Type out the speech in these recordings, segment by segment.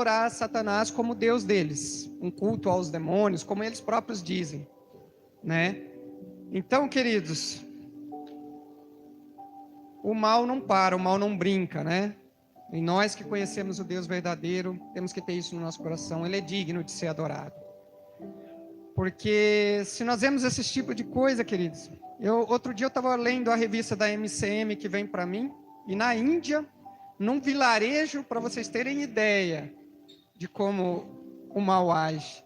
adorar Satanás como Deus deles, um culto aos demônios, como eles próprios dizem, né? Então, queridos, o mal não para, o mal não brinca, né? E nós que conhecemos o Deus verdadeiro, temos que ter isso no nosso coração. Ele é digno de ser adorado. Porque se nós vemos esse tipo de coisa, queridos, outro dia eu estava lendo a revista da MCM que vem para mim, e na Índia, num vilarejo, para vocês terem ideia de como o mal age,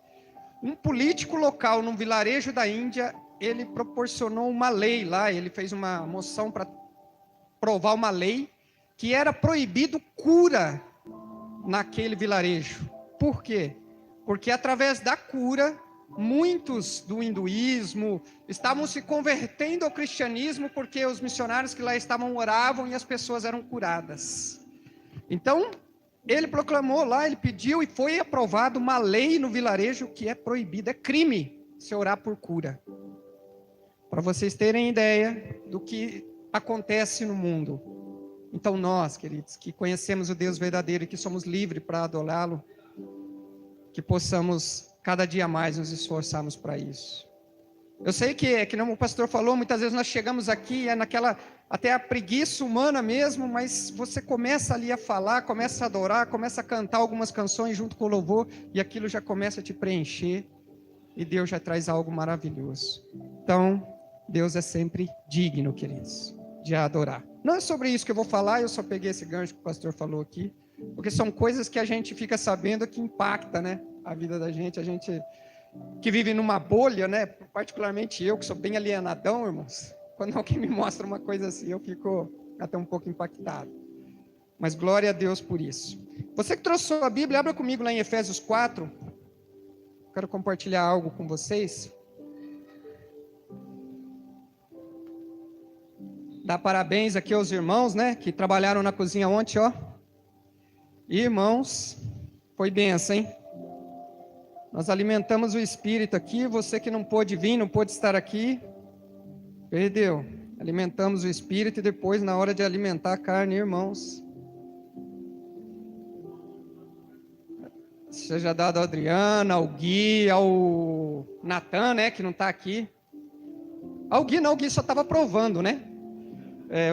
um político local num vilarejo da Índia, ele proporcionou uma lei lá, ele fez uma moção para provar uma lei que era proibido cura naquele vilarejo. Por quê? Porque através da cura, muitos do hinduísmo estavam se convertendo ao cristianismo, porque os missionários que lá estavam oravam e as pessoas eram curadas. Então, ele proclamou lá, ele pediu e foi aprovado uma lei no vilarejo que é proibida, é crime se orar por cura. Para vocês terem ideia do que acontece no mundo. Então nós, queridos, que conhecemos o Deus verdadeiro e que somos livres para adorá-lo, que possamos cada dia mais nos esforçarmos para isso. Eu sei que como o pastor falou, muitas vezes nós chegamos aqui, é naquela, até a preguiça humana mesmo, mas você começa ali a falar, começa a adorar, começa a cantar algumas canções junto com o louvor, e aquilo já começa a te preencher, e Deus já traz algo maravilhoso. Então, Deus é sempre digno, queridos, de adorar. Não é sobre isso que eu vou falar, eu só peguei esse gancho que o pastor falou aqui, porque são coisas que a gente fica sabendo que impacta, né, a vida da gente, a gente que vive numa bolha, né, particularmente eu, que sou bem alienadão, irmãos, quando alguém me mostra uma coisa assim, eu fico até um pouco impactado. Mas glória a Deus por isso. Você que trouxe sua Bíblia, abra comigo lá em Efésios 4, quero compartilhar algo com vocês. Dar parabéns aqui aos irmãos, né, que trabalharam na cozinha ontem, ó. Irmãos, foi benção, hein? Nós alimentamos o espírito aqui, você que não pôde vir, não pôde estar aqui, perdeu. Alimentamos o espírito e depois, na hora de alimentar a carne, irmãos, seja dado ao Adriana, ao Gui, ao Natan, né, que não está aqui. Ao Gui não, o Gui só estava provando, né?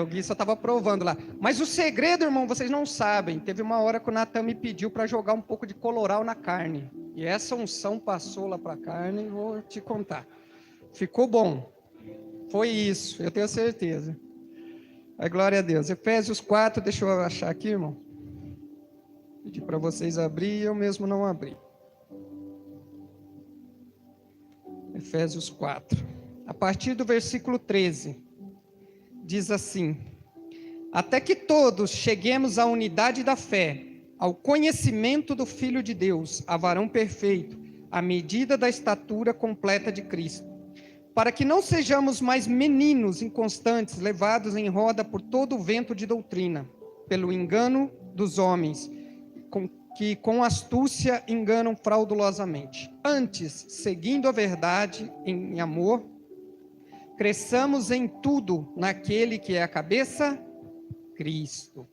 O Gui só estava provando lá. Mas o segredo, irmão, vocês não sabem. Teve uma hora que o Natan me pediu para jogar um pouco de coloral na carne. E essa unção passou lá para a carne, vou te contar. Ficou bom. Foi isso, eu tenho certeza. Aí, glória a Deus. Efésios 4, deixa eu achar aqui, irmão. Pedi para vocês abrir, eu mesmo não abri. Efésios 4. A partir do versículo 13. Diz assim: até que todos cheguemos à unidade da fé, ao conhecimento do Filho de Deus, a varão perfeito, à medida da estatura completa de Cristo, para que não sejamos mais meninos inconstantes, levados em roda por todo o vento de doutrina, pelo engano dos homens, que com astúcia enganam fraudulosamente. Antes, seguindo a verdade em amor, cresçamos em tudo naquele que é a cabeça, Cristo.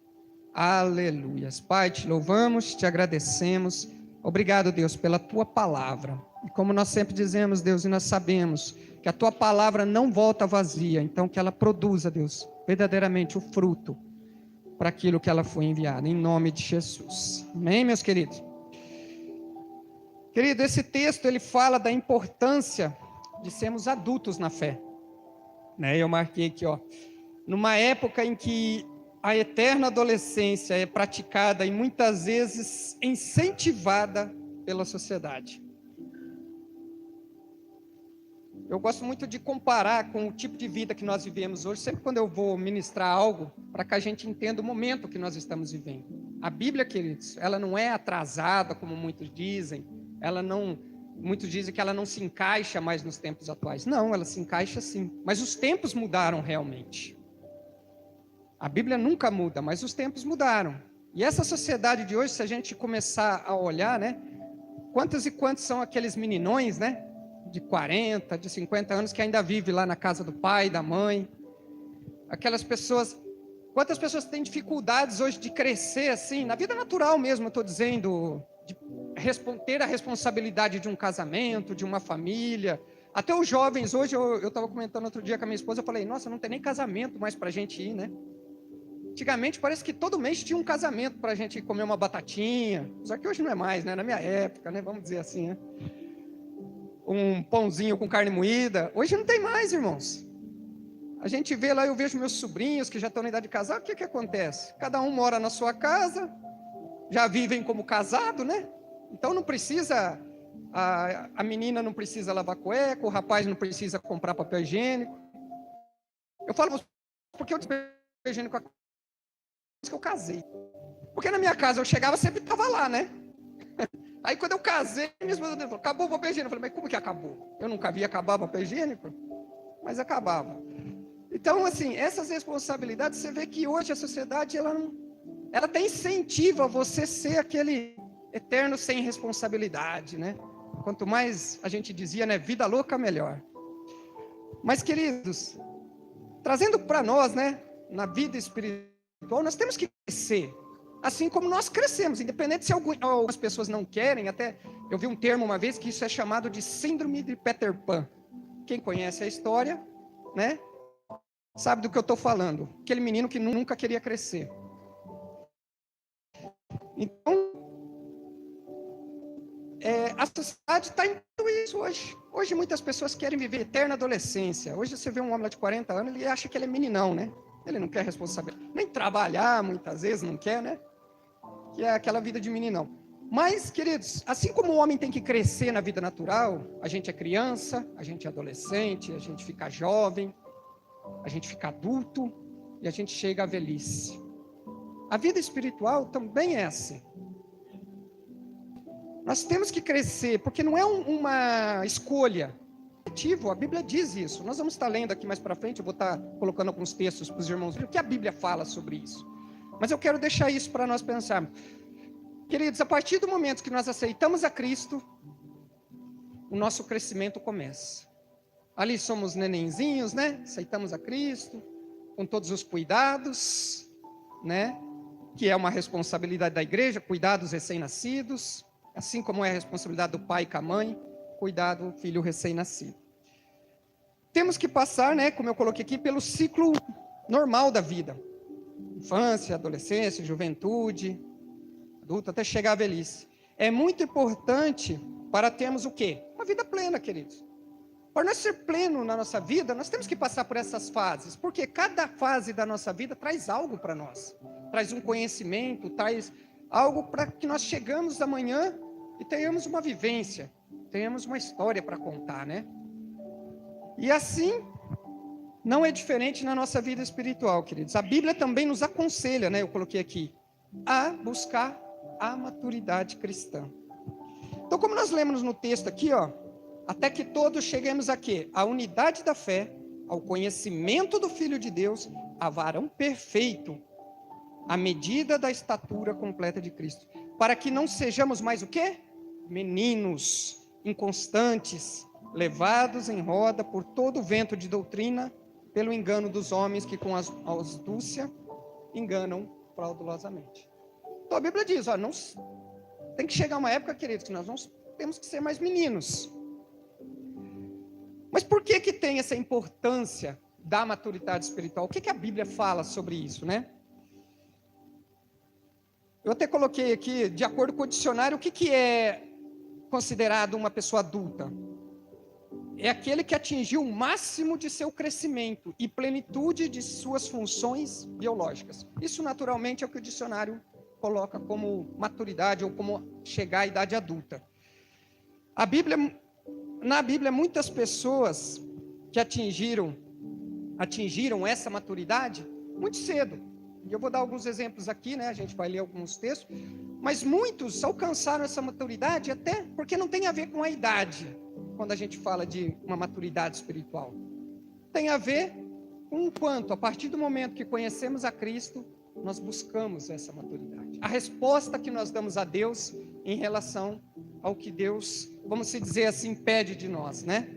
Aleluias. Pai, te louvamos, te agradecemos. Obrigado, Deus, pela tua palavra. E como nós sempre dizemos, Deus, e nós sabemos que a tua palavra não volta vazia, então que ela produza, Deus, verdadeiramente o fruto para aquilo que ela foi enviada, em nome de Jesus. Amém, meus queridos? Querido, esse texto, ele fala da importância de sermos adultos na fé. Eu marquei aqui, ó, numa época em que a eterna adolescência é praticada e muitas vezes incentivada pela sociedade. Eu gosto muito de comparar com o tipo de vida que nós vivemos hoje, sempre quando eu vou ministrar algo, para que a gente entenda o momento que nós estamos vivendo. A Bíblia, queridos, ela não é atrasada, como muitos dizem, muitos dizem que ela não se encaixa mais nos tempos atuais. Não, ela se encaixa sim. Mas os tempos mudaram realmente. A Bíblia nunca muda, mas os tempos mudaram. E essa sociedade de hoje, se a gente começar a olhar, né? Quantos e quantos são aqueles meninões, né? De 40, de 50 anos que ainda vivem lá na casa do pai, da mãe. Aquelas pessoas... Quantas pessoas têm dificuldades hoje de crescer assim, na vida natural mesmo, eu estou dizendo... de ter a responsabilidade de um casamento, de uma família. Até os jovens, hoje eu estava comentando outro dia com a minha esposa, eu falei, nossa, não tem nem casamento mais para a gente ir, né? Antigamente parece que todo mês tinha um casamento para a gente comer uma batatinha, só que hoje não é mais, né? Na minha época, né? Vamos dizer assim, né? Um pãozinho com carne moída. Hoje não tem mais, irmãos. A gente vê lá, eu vejo meus sobrinhos que já estão na idade de casar, o que que acontece? Cada um mora na sua casa, já vivem como casado, né? Então não precisa, a menina não precisa lavar cueca, o rapaz não precisa comprar papel higiênico. Eu falo, porque eu papel higiênico que eu casei. Porque na minha casa eu chegava, sempre estava lá, né? Aí quando eu casei, minha esposa falou, acabou o papel higiênico. Eu falei, mas como que acabou? Eu nunca vi acabar o papel higiênico, mas acabava. Então, assim, essas responsabilidades, você vê que hoje a sociedade, ela até incentiva você ser aquele eterno sem responsabilidade, né? Quanto mais a gente dizia, né, vida louca, melhor. Mas, queridos, trazendo para nós, né, na vida espiritual, nós temos que crescer, assim como nós crescemos, independente se algumas pessoas não querem. Até eu vi um termo uma vez que isso é chamado de síndrome de Peter Pan. Quem conhece a história, né, sabe do que eu estou falando. Aquele menino que nunca queria crescer. Então, a sociedade está em tudo isso hoje. Hoje muitas pessoas querem viver eterna adolescência. Hoje você vê um homem lá de 40 anos, ele acha que ele é meninão, né? Ele não quer responsabilidade. Nem trabalhar, muitas vezes, não quer, né? Que é aquela vida de meninão. Mas, queridos, assim como o homem tem que crescer na vida natural, a gente é criança, a gente é adolescente, a gente fica jovem, a gente fica adulto e a gente chega à velhice. A vida espiritual também é assim. Nós temos que crescer, porque não é uma escolha. A Bíblia diz isso. Nós vamos estar lendo aqui mais para frente, eu vou estar colocando alguns textos para os irmãos verem o que a Bíblia fala sobre isso. Mas eu quero deixar isso para nós pensarmos. Queridos, a partir do momento que nós aceitamos a Cristo, o nosso crescimento começa. Ali somos nenenzinhos, né? Aceitamos a Cristo, com todos os cuidados, né? Que é uma responsabilidade da igreja, cuidar dos recém-nascidos, assim como é a responsabilidade do pai com a mãe, cuidar do filho recém-nascido. Temos que passar, né, como eu coloquei aqui, pelo ciclo normal da vida. Infância, adolescência, juventude, adulto, até chegar à velhice. É muito importante para termos o quê? Uma vida plena, queridos. Para nós ser pleno na nossa vida, nós temos que passar por essas fases, porque cada fase da nossa vida traz algo para nós. Traz um conhecimento, traz algo para que nós chegamos amanhã e tenhamos uma vivência, tenhamos uma história para contar, né? E assim, não é diferente na nossa vida espiritual, queridos. A Bíblia também nos aconselha, né? Eu coloquei aqui, a buscar a maturidade cristã. Então, como nós lemos no texto aqui, ó, até que todos cheguemos a quê? A unidade da fé, ao conhecimento do Filho de Deus, a varão perfeito, à medida da estatura completa de Cristo, para que não sejamos mais o quê? Meninos inconstantes, levados em roda por todo o vento de doutrina, pelo engano dos homens que com astúcia enganam fraudulosamente. Então a Bíblia diz, ó, não, tem que chegar uma época, queridos, que nós não temos que ser mais meninos. Mas por que que tem essa importância da maturidade espiritual? O que que a Bíblia fala sobre isso, né? Eu até coloquei aqui, de acordo com o dicionário, o que que é considerado uma pessoa adulta? É aquele que atingiu o máximo de seu crescimento e plenitude de suas funções biológicas. Isso, naturalmente, é o que o dicionário coloca como maturidade ou como chegar à idade adulta. Na Bíblia, muitas pessoas que atingiram essa maturidade muito cedo. E eu vou dar alguns exemplos aqui, né? A gente vai ler alguns textos. Mas muitos alcançaram essa maturidade até porque não tem a ver com a idade, quando a gente fala de uma maturidade espiritual. Tem a ver com o quanto, a partir do momento que conhecemos a Cristo, nós buscamos essa maturidade. A resposta que nós damos a Deus em relação ao que Deus, vamos dizer assim, pede de nós, né?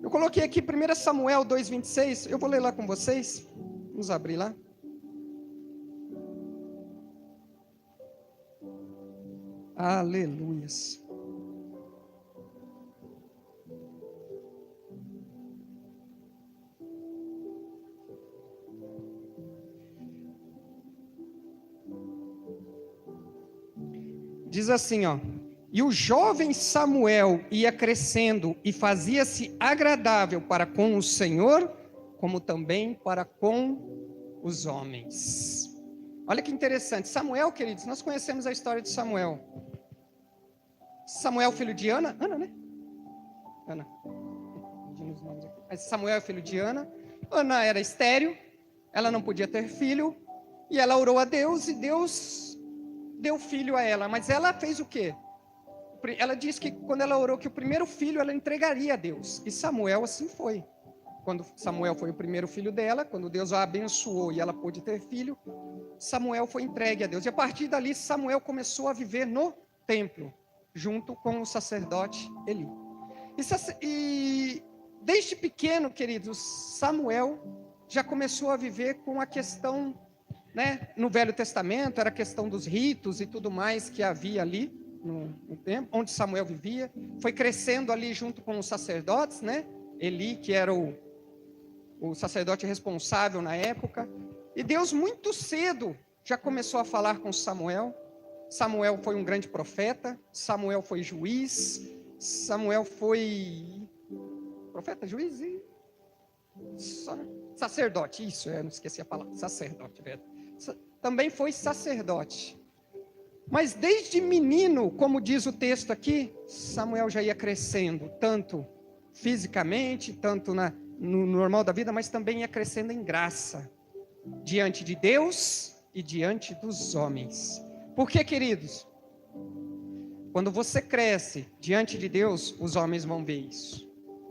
Eu coloquei aqui 1 Samuel 2,26, eu vou ler lá com vocês. Vamos abrir lá. Aleluias. Diz assim, ó: e o jovem Samuel ia crescendo e fazia-se agradável para com o Senhor, como também para com os homens. Olha que interessante. Samuel, queridos, nós conhecemos a história de Samuel. Samuel, filho de Ana, né? Ana. Mas Samuel é filho de Ana. Ana era estéril, ela não podia ter filho, e ela orou a Deus, e Deus deu filho a ela. Mas ela fez o quê? Ela disse que quando ela orou que o primeiro filho ela entregaria a Deus. E Samuel assim foi. Quando Samuel foi o primeiro filho dela, quando Deus a abençoou e ela pôde ter filho, Samuel foi entregue a Deus. E a partir dali Samuel começou a viver no templo, junto com o sacerdote Eli. E desde pequeno, queridos, Samuel já começou a viver com a questão, né, no Velho Testamento, era a questão dos ritos e tudo mais que havia ali no tempo, onde Samuel vivia. Foi crescendo ali junto com os sacerdotes, né? Eli, que era o sacerdote responsável na época. E Deus muito cedo já começou a falar com Samuel. Samuel foi um grande profeta, Samuel foi juiz, Samuel foi profeta, juiz e sacerdote. Isso, eu não esqueci a palavra, sacerdote, velho. Também foi sacerdote. Mas desde menino, como diz o texto aqui, Samuel já ia crescendo, tanto fisicamente, tanto no normal da vida, mas também ia crescendo em graça, diante de Deus e diante dos homens. Por quê, queridos? Quando você cresce diante de Deus, os homens vão ver isso.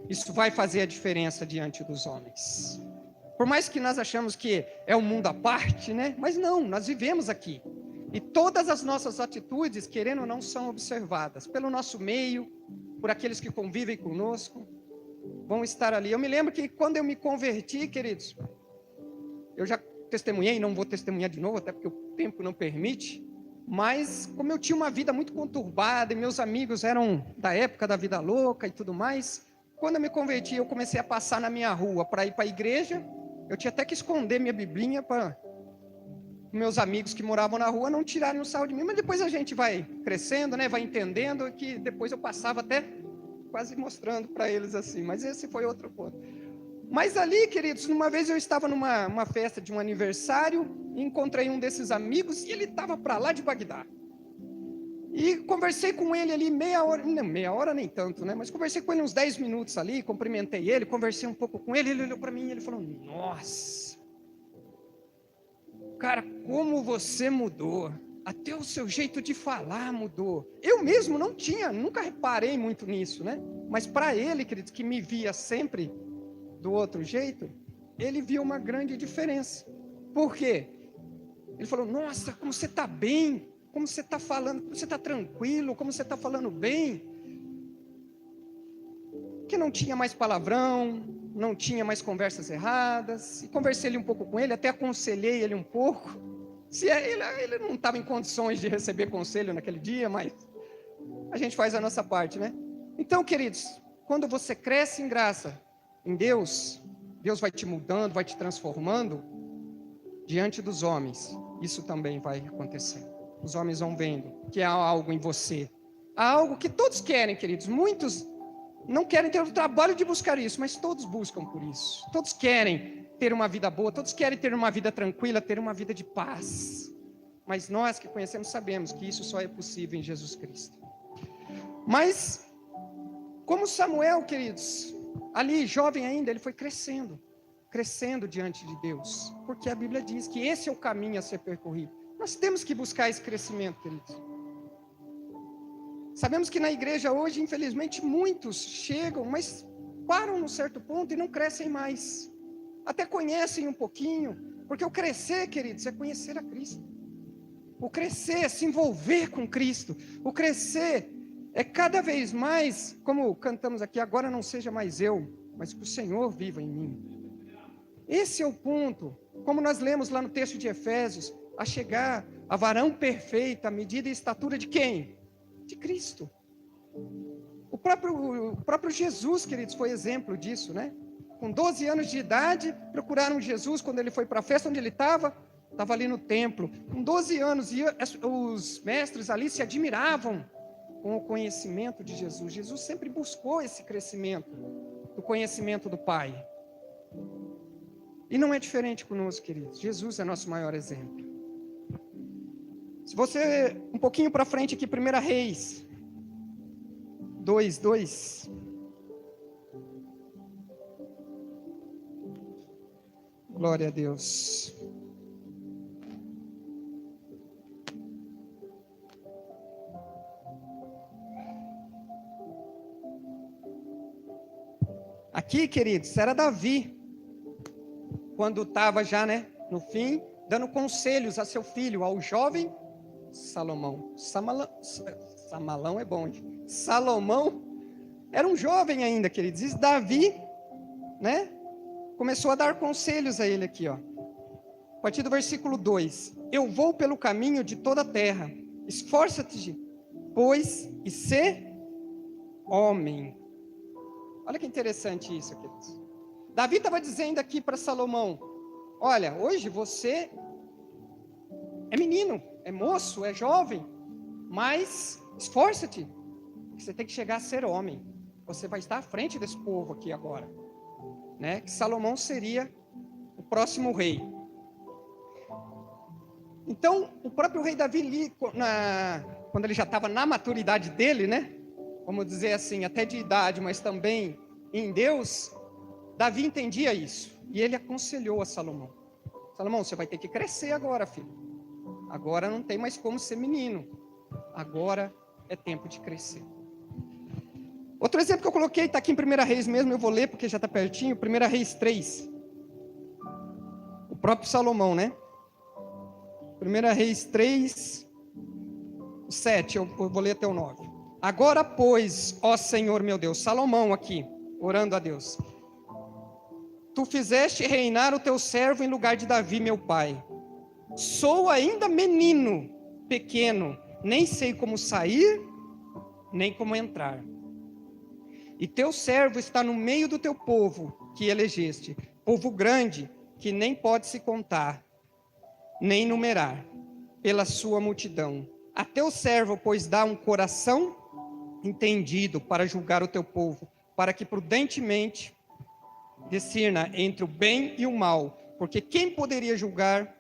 Isso vai fazer a diferença diante dos homens. Por mais que nós achamos que é um mundo à parte, né? Mas não, nós vivemos aqui. E todas as nossas atitudes, querendo ou não, são observadas pelo nosso meio, por aqueles que convivem conosco, vão estar ali. Eu me lembro que quando eu me converti, queridos, eu já testemunhei, não vou testemunhar de novo, até porque o tempo não permite, mas como eu tinha uma vida muito conturbada, e meus amigos eram da época da vida louca e tudo mais, quando eu me converti, eu comecei a passar na minha rua para ir para a igreja. Eu tinha até que esconder minha biblinha para meus amigos que moravam na rua não tirarem o sarro de mim, mas depois a gente vai crescendo, né? Vai entendendo, que depois eu passava até quase mostrando para eles assim, mas esse foi outro ponto. Mas ali, queridos, uma vez eu estava numa festa de um aniversário, e encontrei um desses amigos, e ele estava para lá de Bagdá. E conversei com ele ali meia hora nem tanto, né? Mas conversei com ele uns 10 minutos ali, cumprimentei ele, conversei um pouco com ele, ele olhou para mim e ele falou: nossa, cara, como você mudou, até o seu jeito de falar mudou. Eu mesmo nunca reparei muito nisso, né? Mas para ele, queridos, que me via sempre do outro jeito, ele viu uma grande diferença. Por quê? Ele falou: nossa, como você está bem, como você está falando, como você está tranquilo, como você está falando bem. Que não tinha mais palavrão, não tinha mais conversas erradas. E conversei um pouco com ele, até aconselhei ele um pouco. Se ele não estava em condições de receber conselho naquele dia, mas a gente faz a nossa parte, né? Então, queridos, quando você cresce em graça, em Deus, Deus vai te mudando, vai te transformando diante dos homens. Isso também vai acontecer. Os homens vão vendo que há algo em você. Há algo que todos querem, queridos. Muitos não querem ter o trabalho de buscar isso, mas todos buscam por isso. Todos querem ter uma vida boa, todos querem ter uma vida tranquila, ter uma vida de paz. Mas nós que conhecemos sabemos que isso só é possível em Jesus Cristo. Mas, como Samuel, queridos, ali jovem ainda, ele foi crescendo diante de Deus. Porque a Bíblia diz que esse é o caminho a ser percorrido. Nós temos que buscar esse crescimento, queridos. Sabemos que na igreja hoje, infelizmente, muitos chegam, mas param num certo ponto e não crescem mais. Até conhecem um pouquinho, porque o crescer, queridos, é conhecer a Cristo. O crescer é se envolver com Cristo. O crescer é cada vez mais, como cantamos aqui, agora não seja mais eu, mas que o Senhor viva em mim. Esse é o ponto, como nós lemos lá no texto de Efésios, a chegar a varão perfeito, a medida e estatura de quem? de Cristo. O próprio Jesus, queridos, foi exemplo disso, né? Com 12 anos de idade, procuraram Jesus quando ele foi para a festa onde ele estava ali no templo. Com 12 anos, e os mestres ali se admiravam com o conhecimento de Jesus. Jesus sempre buscou esse crescimento do conhecimento do Pai. E não é diferente conosco, queridos. Jesus é nosso maior exemplo. Se você, um pouquinho para frente aqui, 1 Reis 2:2. Glória a Deus. Aqui, queridos, era Davi, quando estava já, né, no fim, dando conselhos a seu filho, ao jovem Salomão. Samalão é bom, hein? Salomão era um jovem ainda, queridos. E Davi, né, começou a dar conselhos a ele aqui, ó. A partir do versículo 2. Eu vou pelo caminho de toda a terra. Esforça-te, pois, e sê homem. Olha que interessante isso, queridos. Davi estava dizendo aqui para Salomão: olha, hoje você é menino, é moço, é jovem, mas esforça-te, você tem que chegar a ser homem. Você vai estar à frente desse povo aqui agora, né? Que Salomão seria o próximo rei. Então, o próprio rei Davi, quando ele já estava na maturidade dele, né? Vamos dizer assim, até de idade, mas também em Deus, Davi entendia isso. E ele aconselhou a Salomão: Salomão, você vai ter que crescer agora, filho. Agora não tem mais como ser menino. Agora é tempo de crescer. Outro exemplo que eu coloquei, está aqui em 1 Reis mesmo, eu vou ler porque já está pertinho. 1 Reis 3. O próprio Salomão, né? 1 Reis 3, 7, eu vou ler até o 9. Agora, pois, ó Senhor meu Deus, Salomão aqui, orando a Deus. Tu fizeste reinar o teu servo em lugar de Davi, meu pai. Sou ainda menino, pequeno, nem sei como sair, nem como entrar. E teu servo está no meio do teu povo, que elegeste, povo grande, que nem pode se contar, nem numerar, pela sua multidão. A teu servo, pois, dá um coração entendido para julgar o teu povo, para que prudentemente discirna entre o bem e o mal, porque quem poderia julgar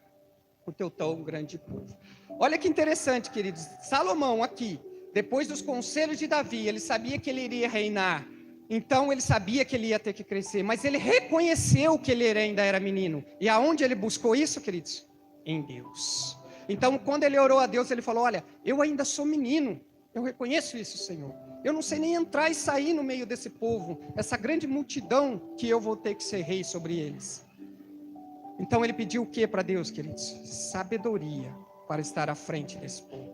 o teu tão grande povo? Olha que interessante, queridos. Salomão aqui, depois dos conselhos de Davi, ele sabia que ele iria reinar, então ele sabia que ele ia ter que crescer, mas ele reconheceu que ele ainda era menino. E aonde ele buscou isso, queridos? Em Deus. Então, quando ele orou a Deus, ele falou: olha, eu ainda sou menino, eu reconheço isso, Senhor. Eu não sei nem entrar e sair no meio desse povo, essa grande multidão que eu vou ter que ser rei sobre eles. Então ele pediu o que para Deus, queridos? Sabedoria para estar à frente desse povo.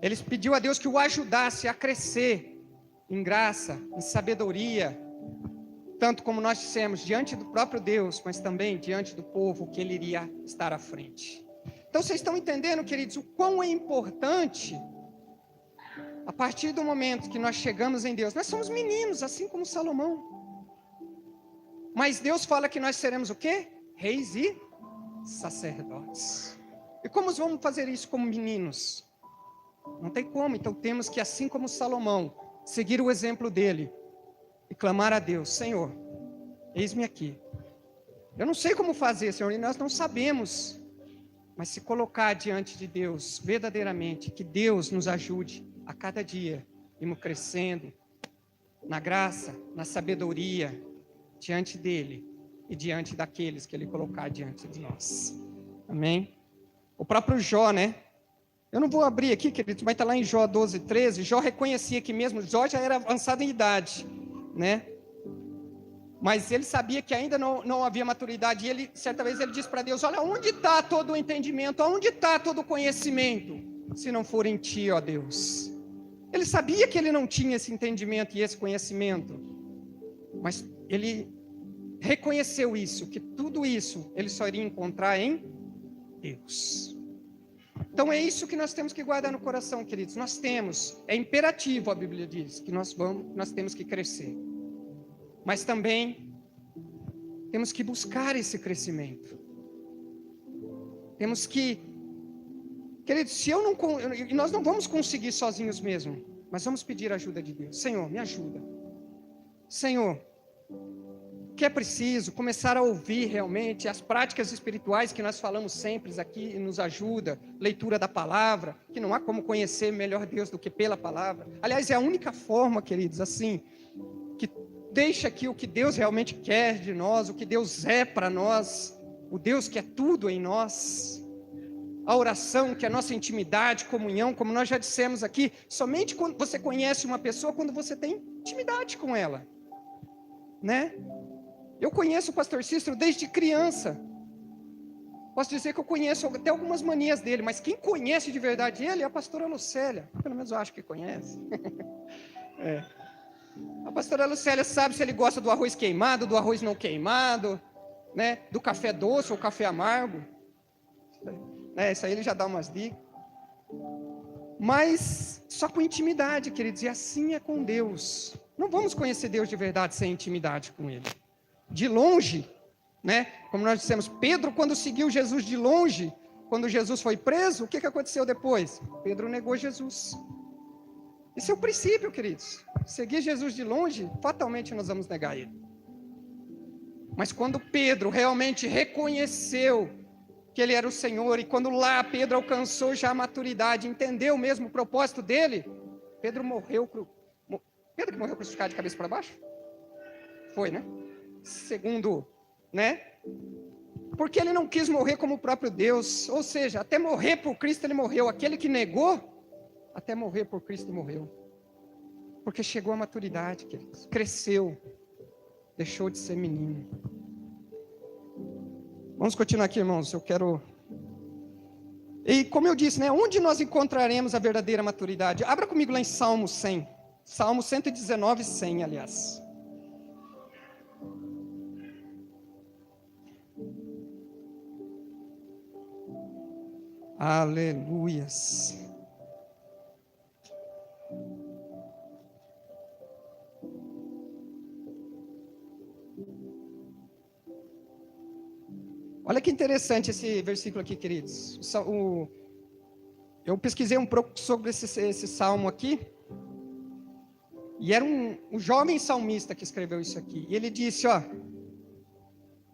Ele pediu a Deus que o ajudasse a crescer em graça, em sabedoria, tanto como nós dissemos, diante do próprio Deus, mas também diante do povo que ele iria estar à frente. Então vocês estão entendendo, queridos, o quão é importante, a partir do momento que nós chegamos em Deus. Nós somos meninos, assim como Salomão, mas Deus fala que nós seremos o quê? Reis e sacerdotes. E como vamos fazer isso como meninos? Não tem como. Então temos que, assim como Salomão, seguir o exemplo dele e clamar a Deus: Senhor, eis-me aqui. Eu não sei como fazer, Senhor, e nós não sabemos, mas se colocar diante de Deus verdadeiramente, que Deus nos ajude a cada dia, irmos crescendo na graça, na sabedoria, diante dele e diante daqueles que ele colocar diante de nós. Amém? O próprio Jó, né? Eu não vou abrir aqui, queridos, mas está lá em Jó 12:13. Jó reconhecia que mesmo Jó já era avançado em idade, né? Mas ele sabia que ainda não havia maturidade. E ele, certa vez, ele disse para Deus: olha, onde está todo o entendimento? Onde está todo o conhecimento? Se não for em ti, ó Deus. Ele sabia que ele não tinha esse entendimento e esse conhecimento. Mas ele reconheceu isso, que tudo isso ele só iria encontrar em Deus. Então é isso que nós temos que guardar no coração, queridos. É imperativo, a Bíblia diz, que nós temos que crescer. Mas também temos que buscar esse crescimento. Temos que, queridos, nós não vamos conseguir sozinhos mesmo, mas vamos pedir a ajuda de Deus. Senhor, me ajuda. Senhor, que é preciso começar a ouvir realmente as práticas espirituais que nós falamos sempre aqui e nos ajuda, leitura da palavra, que não há como conhecer melhor Deus do que pela palavra. Aliás, é a única forma, queridos, assim, que deixa aqui o que Deus realmente quer de nós, o que Deus é para nós, o Deus que é tudo em nós. A oração, que é a nossa intimidade, comunhão, como nós já dissemos aqui, somente quando você conhece uma pessoa, quando você tem intimidade com ela, né? Eu conheço o pastor Cícero desde criança. Posso dizer que eu conheço até algumas manias dele, mas quem conhece de verdade ele é a pastora Lucélia. Pelo menos eu acho que conhece. A pastora Lucélia sabe se ele gosta do arroz queimado, do arroz não queimado, né? Do café doce ou café amargo. Isso aí ele já dá umas dicas. Mas só com intimidade, queridos, e assim é com Deus. Não vamos conhecer Deus de verdade sem intimidade com Ele. De longe, né? Como nós dissemos, Pedro, quando seguiu Jesus de longe, quando Jesus foi preso, o que aconteceu depois? Pedro negou Jesus. Esse é o princípio, queridos. Seguir Jesus de longe, fatalmente nós vamos negar Ele. Mas quando Pedro realmente reconheceu que Ele era o Senhor, e quando lá Pedro alcançou já a maturidade, entendeu mesmo o propósito dele, Pedro que morreu crucificado de cabeça para baixo? Foi, né? Segundo, né? Porque ele não quis morrer como o próprio Deus, ou seja, até morrer por Cristo ele morreu. Aquele que negou, até morrer por Cristo morreu. Porque chegou à maturidade, queridos, cresceu, deixou de ser menino. Vamos continuar aqui, irmãos, E como eu disse, né? Onde nós encontraremos a verdadeira maturidade? Abra comigo lá em Salmo 100. Salmo 119, 100, aliás. Aleluias. Olha que interessante esse versículo aqui, queridos. Eu pesquisei um pouco sobre esse salmo aqui. E era um jovem salmista que escreveu isso aqui. E ele disse,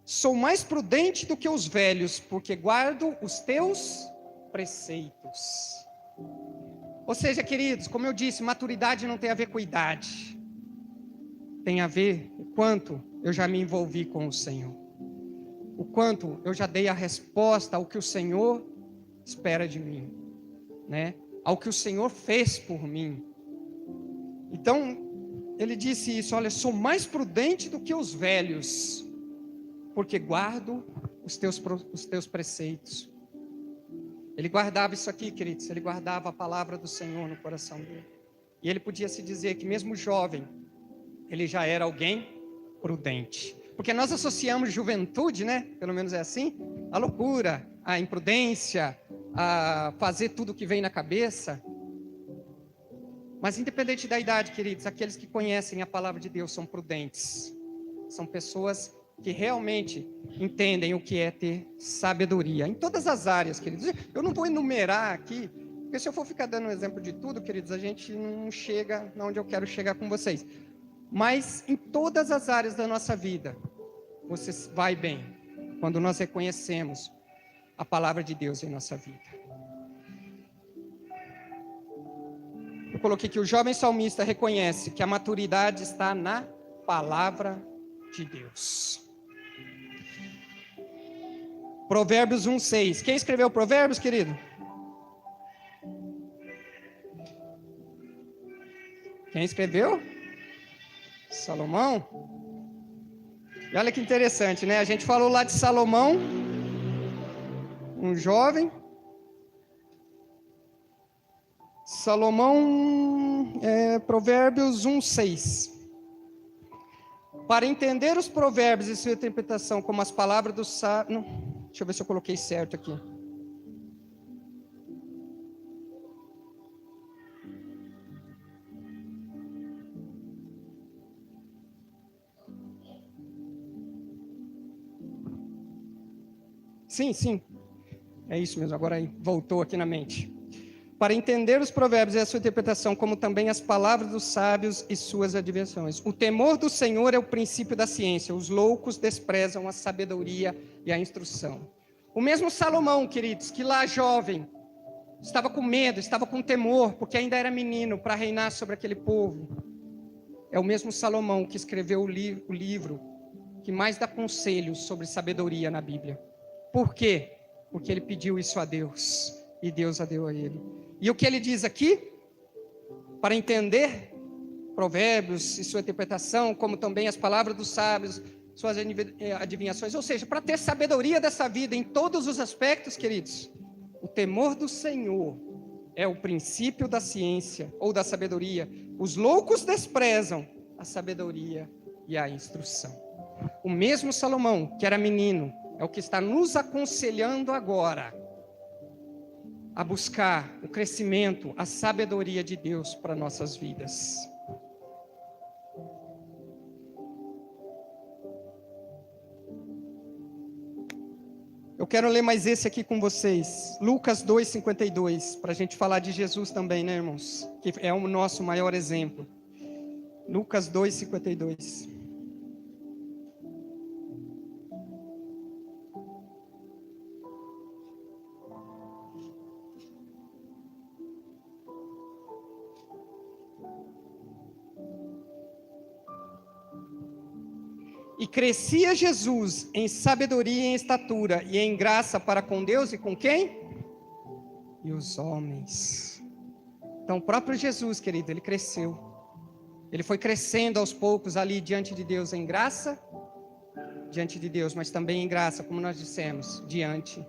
sou mais prudente do que os velhos, porque guardo os teus preceitos. Ou seja, queridos, como eu disse, maturidade não tem a ver com idade. Tem a ver o quanto eu já me envolvi com o Senhor. O quanto eu já dei a resposta ao que o Senhor espera de mim, né? Ao que o Senhor fez por mim. Então, ele disse isso, olha, sou mais prudente do que os velhos, porque guardo os teus preceitos. Ele guardava isso aqui, queridos, ele guardava a palavra do Senhor no coração dele. E ele podia se dizer que mesmo jovem, ele já era alguém prudente. Porque nós associamos juventude, né? Pelo menos é assim, a loucura, a imprudência, a fazer tudo o que vem na cabeça. Mas independente da idade, queridos, aqueles que conhecem a palavra de Deus são prudentes. São pessoas que realmente entendem o que é ter sabedoria. Em todas as áreas, queridos. Eu não vou enumerar aqui, porque se eu for ficar dando um exemplo de tudo, queridos, a gente não chega onde eu quero chegar com vocês. Mas em todas as áreas da nossa vida, você vai bem quando nós reconhecemos a palavra de Deus em nossa vida. Eu coloquei que o jovem salmista reconhece que a maturidade está na palavra de Deus. Provérbios 1:6. Quem escreveu Provérbios, querido? Quem escreveu? Salomão. E olha que interessante, né? A gente falou lá de Salomão, um jovem. Salomão, Provérbios 1:6. Para entender os provérbios e sua interpretação como as palavras do sábio... Deixa eu ver se eu coloquei certo aqui. Sim, sim. É isso mesmo, agora aí, voltou aqui na mente. Para entender os provérbios e a sua interpretação, como também as palavras dos sábios e suas adivinhações. O temor do Senhor é o princípio da ciência. Os loucos desprezam a sabedoria e a instrução. O mesmo Salomão, queridos, que lá jovem, estava com medo, estava com temor, porque ainda era menino para reinar sobre aquele povo. É o mesmo Salomão que escreveu o livro que mais dá conselhos sobre sabedoria na Bíblia. Por quê? Porque ele pediu isso a Deus, e Deus a deu a ele. E o que ele diz aqui? Para entender provérbios e sua interpretação, como também as palavras dos sábios, suas adivinhações, ou seja, para ter sabedoria dessa vida em todos os aspectos, queridos, o temor do Senhor é o princípio da ciência ou da sabedoria. Os loucos desprezam a sabedoria e a instrução. O mesmo Salomão, que era menino, é o que está nos aconselhando agora a buscar o crescimento, a sabedoria de Deus para nossas vidas. Eu quero ler mais esse aqui com vocês, Lucas 2:52, para a gente falar de Jesus também, né, irmãos? Que é o nosso maior exemplo. Lucas 2:52. E crescia Jesus em sabedoria e em estatura e em graça para com Deus e com quem? E os homens. Então o próprio Jesus, querido, ele cresceu. Ele foi crescendo aos poucos ali diante de Deus em graça, diante de Deus, mas também em graça, como nós dissemos, diante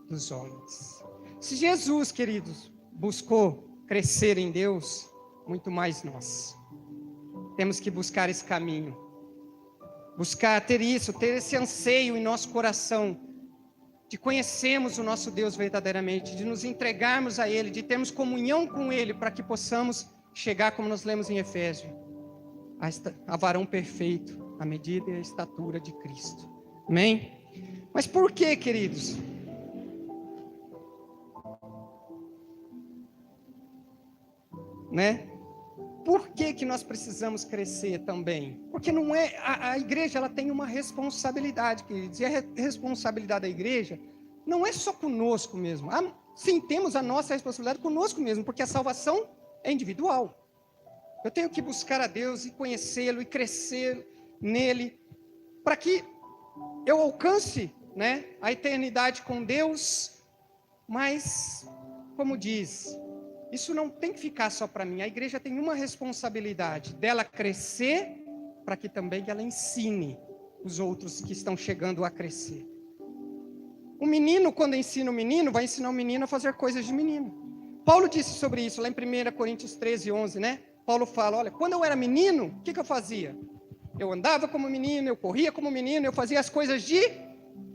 dos homens. Se Jesus, queridos, buscou crescer em Deus, muito mais nós. Temos que buscar esse caminho. Buscar ter isso, ter esse anseio em nosso coração, de conhecermos o nosso Deus verdadeiramente, de nos entregarmos a Ele, de termos comunhão com Ele, para que possamos chegar, como nós lemos em Efésios, a varão perfeito, a medida e a estatura de Cristo. Amém? Mas por que, queridos? Né? Por que nós precisamos crescer também? Porque não é a igreja, ela tem uma responsabilidade, queridos. E a responsabilidade da igreja não é só conosco mesmo. Sim, temos a nossa responsabilidade conosco mesmo, porque a salvação é individual. Eu tenho que buscar a Deus e conhecê-lo e crescer nele, para que eu alcance, né, a eternidade com Deus. Mas, como diz, isso não tem que ficar só para mim. A igreja tem uma responsabilidade dela crescer, para que também ela ensine os outros que estão chegando a crescer. O menino, quando ensina o menino, vai ensinar o menino a fazer coisas de menino. Paulo disse sobre isso lá em 1 Coríntios 13:11, né? Paulo fala, olha, quando eu era menino, o que eu fazia? Eu andava como menino, eu corria como menino, eu fazia as coisas de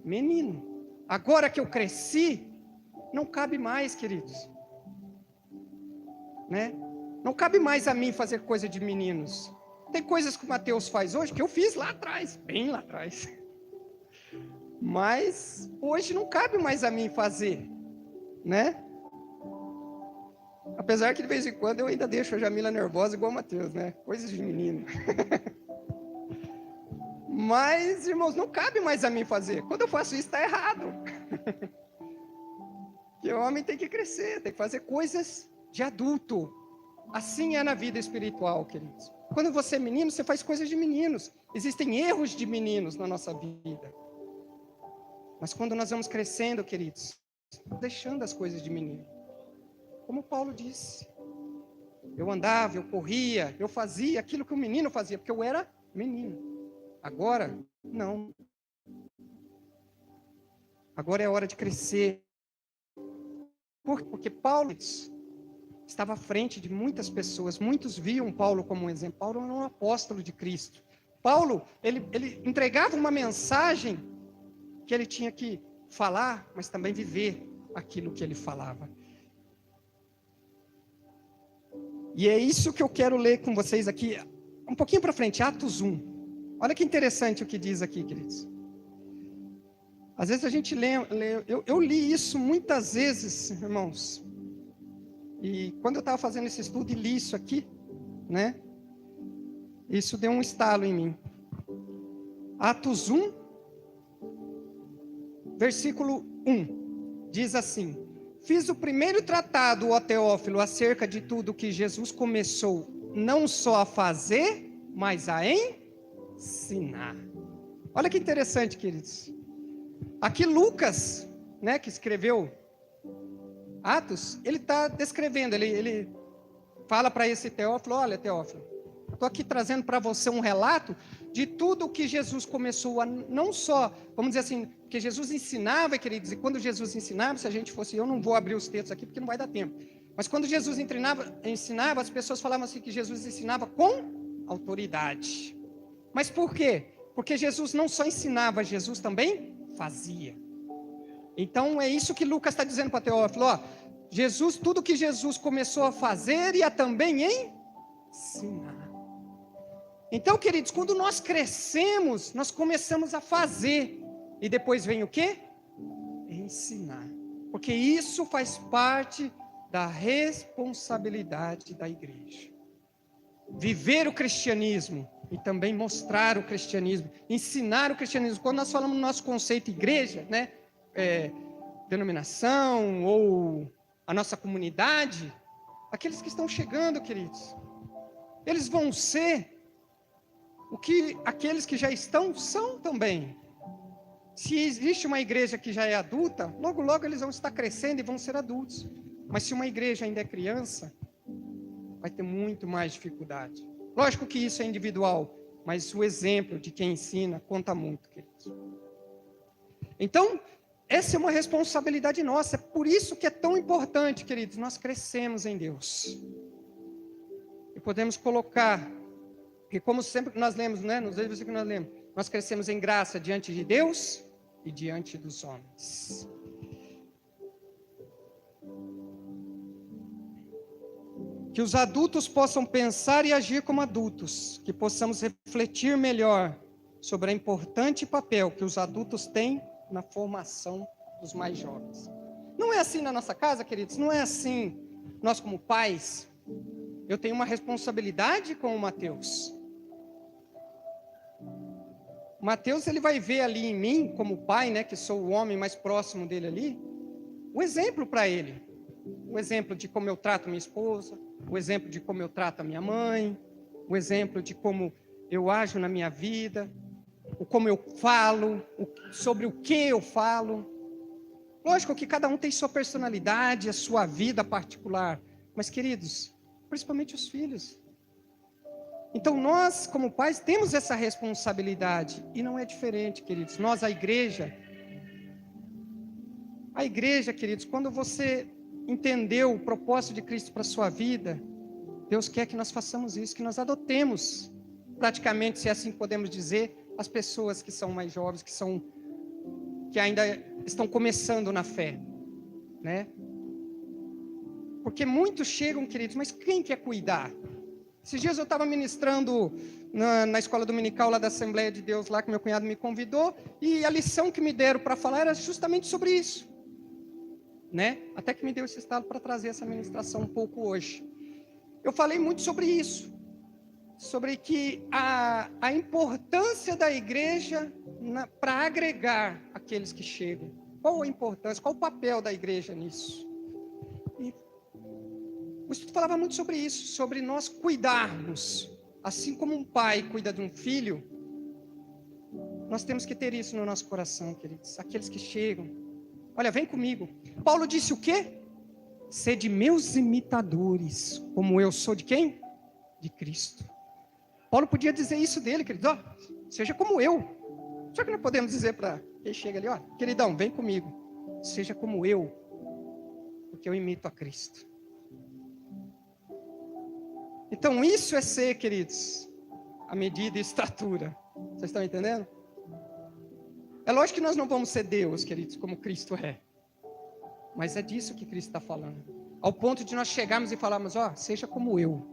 menino. Agora que eu cresci, não cabe mais, queridos. Né? Não cabe mais a mim fazer coisa de meninos. Tem coisas que o Mateus faz hoje que eu fiz lá atrás, bem lá atrás. Mas hoje não cabe mais a mim fazer, né? Apesar que de vez em quando eu ainda deixo a Jamila nervosa igual o Mateus, né? Coisas de menino. Mas, irmãos, não cabe mais a mim fazer. Quando eu faço isso, está errado. Que o homem tem que crescer, tem que fazer coisas de adulto. Assim é na vida espiritual, queridos. Quando você é menino, você faz coisas de meninos. Existem erros de meninos na nossa vida. Mas quando nós vamos crescendo, queridos, deixando as coisas de menino. Como Paulo disse. Eu andava, eu corria, eu fazia aquilo que o menino fazia, porque eu era menino. Agora, não. Agora é hora de crescer. Porque Paulo estava à frente de muitas pessoas, muitos viam Paulo como um exemplo. Paulo era um apóstolo de Cristo. Paulo, ele entregava uma mensagem que ele tinha que falar, mas também viver aquilo que ele falava. E é isso que eu quero ler com vocês aqui, um pouquinho para frente, Atos 1. Olha que interessante o que diz aqui, queridos. Às vezes a gente lê, eu li isso muitas vezes, irmãos. E quando eu estava fazendo esse estudo e li isso aqui, né? Isso deu um estalo em mim. Atos 1, versículo 1, diz assim: fiz o primeiro tratado, ó Teófilo, acerca de tudo que Jesus começou, não só a fazer, mas a ensinar. Olha que interessante, queridos. Aqui Lucas, né, que escreveu Atos, ele está descrevendo, ele fala para esse Teófilo: olha, Teófilo, estou aqui trazendo para você um relato de tudo o que Jesus começou a, não só, vamos dizer assim, que Jesus ensinava, queridos, e quando Jesus ensinava, se a gente fosse, eu não vou abrir os textos aqui porque não vai dar tempo, mas quando Jesus ensinava, as pessoas falavam assim que Jesus ensinava com autoridade. Mas por quê? Porque Jesus não só ensinava, Jesus também fazia. Então é isso que Lucas está dizendo para Teófilo, ó, Jesus, tudo que Jesus começou a fazer e a também ensinar. Então, queridos, quando nós crescemos, nós começamos a fazer, e depois vem o quê? Ensinar. Porque isso faz parte da responsabilidade da igreja. Viver o cristianismo e também mostrar o cristianismo, ensinar o cristianismo. Quando nós falamos no nosso conceito igreja, né, denominação ou a nossa comunidade, aqueles que estão chegando, queridos, eles vão ser o que aqueles que já estão são também. Se existe uma igreja que já é adulta, logo logo eles vão estar crescendo e vão ser adultos. Mas se uma igreja ainda é criança, vai ter muito mais dificuldade. Lógico que isso é individual, mas o exemplo de quem ensina conta muito, queridos. Então, essa é uma responsabilidade nossa. É por isso que é tão importante, queridos, nós crescemos em Deus. E podemos colocar, porque como sempre nós lemos, né, nos versículos que nós lemos, nós crescemos em graça diante de Deus e diante dos homens. Que os adultos possam pensar e agir como adultos, que possamos refletir melhor sobre o importante papel que os adultos têm na formação dos mais jovens. Não é assim na nossa casa, queridos, não é assim nós como pais. Eu tenho uma responsabilidade com o Mateus. O Mateus, ele vai ver ali em mim, como pai, né, que sou o homem mais próximo dele ali, o exemplo para ele. O exemplo de como eu trato minha esposa, o exemplo de como eu trato a minha mãe, o exemplo de como eu ajo na minha vida, o como eu falo, sobre o que eu falo. Lógico que cada um tem sua personalidade, a sua vida particular, mas, queridos, principalmente os filhos. Então nós, como pais, temos essa responsabilidade, e não é diferente, queridos. Nós, a igreja, queridos, quando você entendeu o propósito de Cristo para a sua vida, Deus quer que nós façamos isso, que nós adotemos, praticamente, se assim podemos dizer, as pessoas que são mais jovens, que ainda estão começando na fé, né? Porque muitos chegam, queridos, mas quem quer cuidar? Esses dias eu estava ministrando na escola dominical lá da Assembleia de Deus, lá que meu cunhado me convidou, e a lição que me deram para falar era justamente sobre isso, né? Até que me deu esse estalo para trazer essa ministração um pouco hoje. Eu falei muito sobre isso, sobre que a importância da igreja para agregar aqueles que chegam. Qual a importância, qual o papel da igreja nisso? E o estudo falava muito sobre isso, sobre nós cuidarmos. Assim como um pai cuida de um filho, nós temos que ter isso no nosso coração, queridos. Aqueles que chegam. Olha, vem comigo. Paulo disse o quê? Sede meus imitadores, como eu sou de quem? De Cristo. Paulo podia dizer isso dele, querido, ó, seja como eu. Só que não podemos dizer para quem chega ali, ó, queridão, vem comigo, seja como eu, porque eu imito a Cristo. Então isso é ser, queridos, a medida e estatura. Vocês estão entendendo? É lógico que nós não vamos ser Deus, queridos, como Cristo é. Mas é disso que Cristo está falando. Ao ponto de nós chegarmos e falarmos, ó, seja como eu.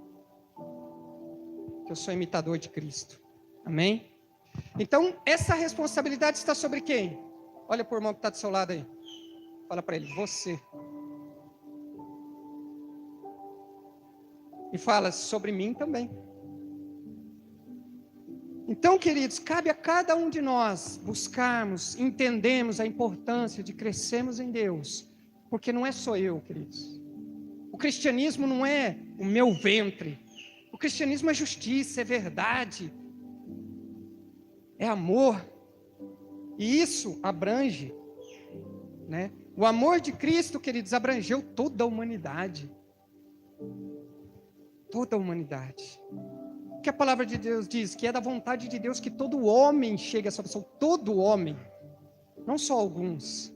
Que eu sou imitador de Cristo. Amém? Então, essa responsabilidade está sobre quem? Olha para o irmão que está do seu lado aí. Fala para ele, você. E fala sobre mim também. Então, queridos, cabe a cada um de nós buscarmos, entendermos a importância de crescermos em Deus. Porque não é só eu, queridos. O cristianismo não é o meu ventre. O cristianismo é justiça, é verdade, é amor. E isso abrange, né? O amor de Cristo, queridos, abrangeu toda a humanidade. Toda a humanidade. O que a palavra de Deus diz? Que é da vontade de Deus que todo homem chegue a salvação. Todo homem. Não só alguns.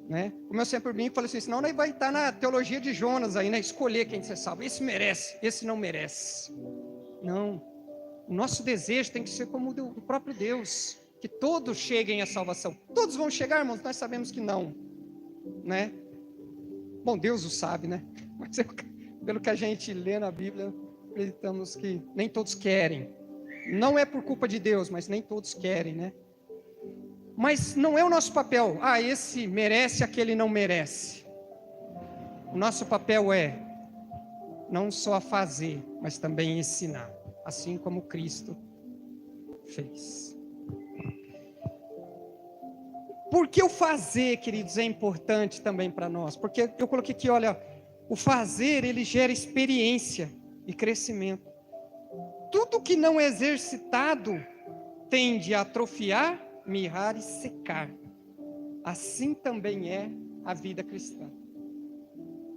Né? Como eu sempre brinco, falei assim, senão vai estar na teologia de Jonas aí, né? Escolher quem você salva. Esse merece, esse não merece. Não. O nosso desejo tem que ser como o do próprio Deus. Que todos cheguem à salvação. Todos vão chegar, irmãos? Nós sabemos que não. Né? Bom, Deus o sabe, né? Mas pelo que a gente lê na Bíblia, acreditamos que nem todos querem. Não é por culpa de Deus, mas nem todos querem, né? Mas não é o nosso papel. Ah, esse merece, aquele não merece. O nosso papel é não só fazer, mas também ensinar. Assim como Cristo fez. Por que o fazer, queridos, é importante também para nós? Porque eu coloquei aqui, olha, o fazer, ele gera experiência e crescimento. Tudo que não é exercitado tende a atrofiar, mirrar e secar. Assim também é a vida cristã.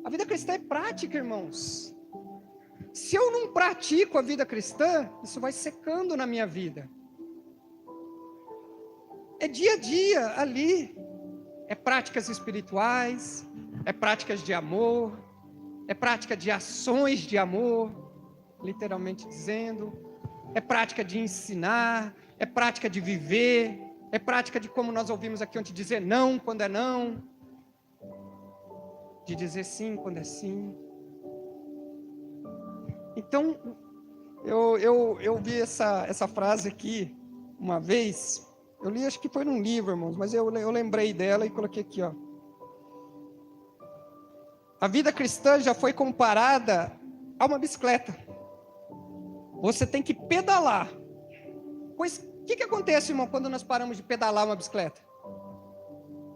A vida cristã é prática, irmãos. Se eu não pratico a vida cristã, isso vai secando na minha vida. É dia a dia ali. É práticas espirituais, é práticas de amor, é prática de ações de amor, literalmente dizendo, é prática de ensinar, é prática de viver, é prática de, como nós ouvimos aqui ontem, dizer não quando é não, de dizer sim quando é sim. Então, eu vi essa frase aqui uma vez, eu li, acho que foi num livro, irmãos, mas eu lembrei dela e coloquei aqui, ó. A vida cristã já foi comparada a uma bicicleta. Você tem que pedalar. Pois, o que acontece, irmão, quando nós paramos de pedalar uma bicicleta?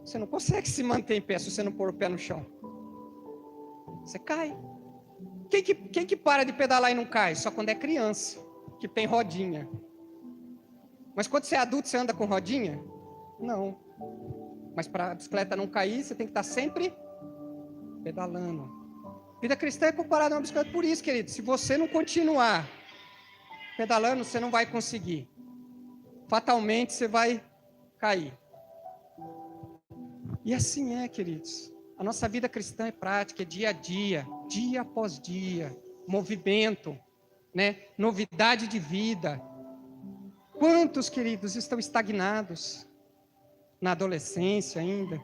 Você não consegue se manter em pé se você não pôr o pé no chão. Você cai. Quem que para de pedalar e não cai? Só quando é criança, que tem rodinha. Mas quando você é adulto, você anda com rodinha? Não. Mas para a bicicleta não cair, você tem que estar sempre pedalando. Vida cristã é comparada a uma bicicleta por isso, querido. Se você não continuar pedalando, você não vai conseguir. Fatalmente você vai cair. E assim é, queridos. A nossa vida cristã é prática, é dia a dia, dia após dia, movimento, né? Novidade de vida. Quantos, queridos, estão estagnados na adolescência ainda,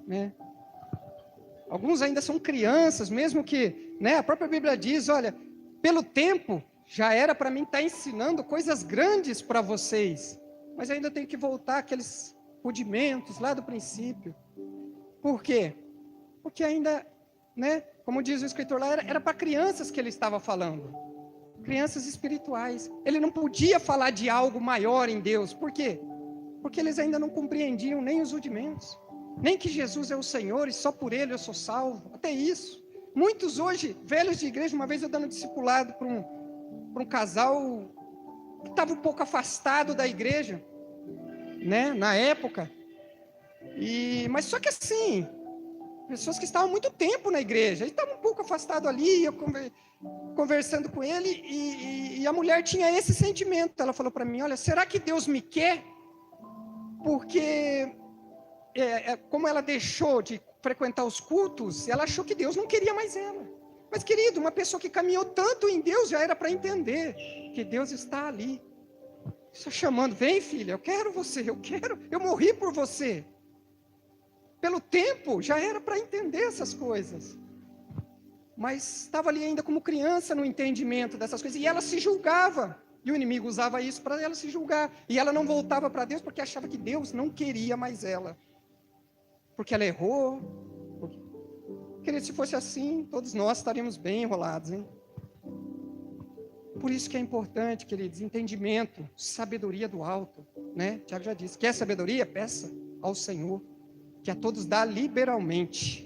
né? Alguns ainda são crianças, mesmo que, né, a própria Bíblia diz, olha, pelo tempo, já era para mim estar ensinando coisas grandes para vocês, mas ainda tenho que voltar àqueles rudimentos lá do princípio. Por quê? Porque ainda, né, como diz o escritor lá, era para crianças que ele estava falando. Crianças espirituais. Ele não podia falar de algo maior em Deus. Por quê? Porque eles ainda não compreendiam nem os rudimentos. Nem que Jesus é o Senhor e só por Ele eu sou salvo. Até isso. Muitos hoje, velhos de igreja, uma vez eu dando discipulado para um casal que estava um pouco afastado da igreja, né, na época. Mas só que assim, pessoas que estavam há muito tempo na igreja, ele estava um pouco afastado ali, eu conversando com ele, e a mulher tinha esse sentimento. Ela falou para mim, olha, será que Deus me quer? Porque como ela deixou de frequentar os cultos, ela achou que Deus não queria mais ela. Mas, querido, uma pessoa que caminhou tanto em Deus já era para entender que Deus está ali, está chamando, vem filha, eu quero você, eu morri por você. Pelo tempo, já era para entender essas coisas. Mas estava ali ainda como criança no entendimento dessas coisas. E ela se julgava. E o inimigo usava isso para ela se julgar. E ela não voltava para Deus porque achava que Deus não queria mais ela. Porque ela errou. Querido, se fosse assim, todos nós estaríamos bem enrolados, hein? Por isso que é importante, queridos, entendimento, sabedoria do alto, né? Tiago já disse, quer sabedoria? Peça ao Senhor, que a todos dá liberalmente.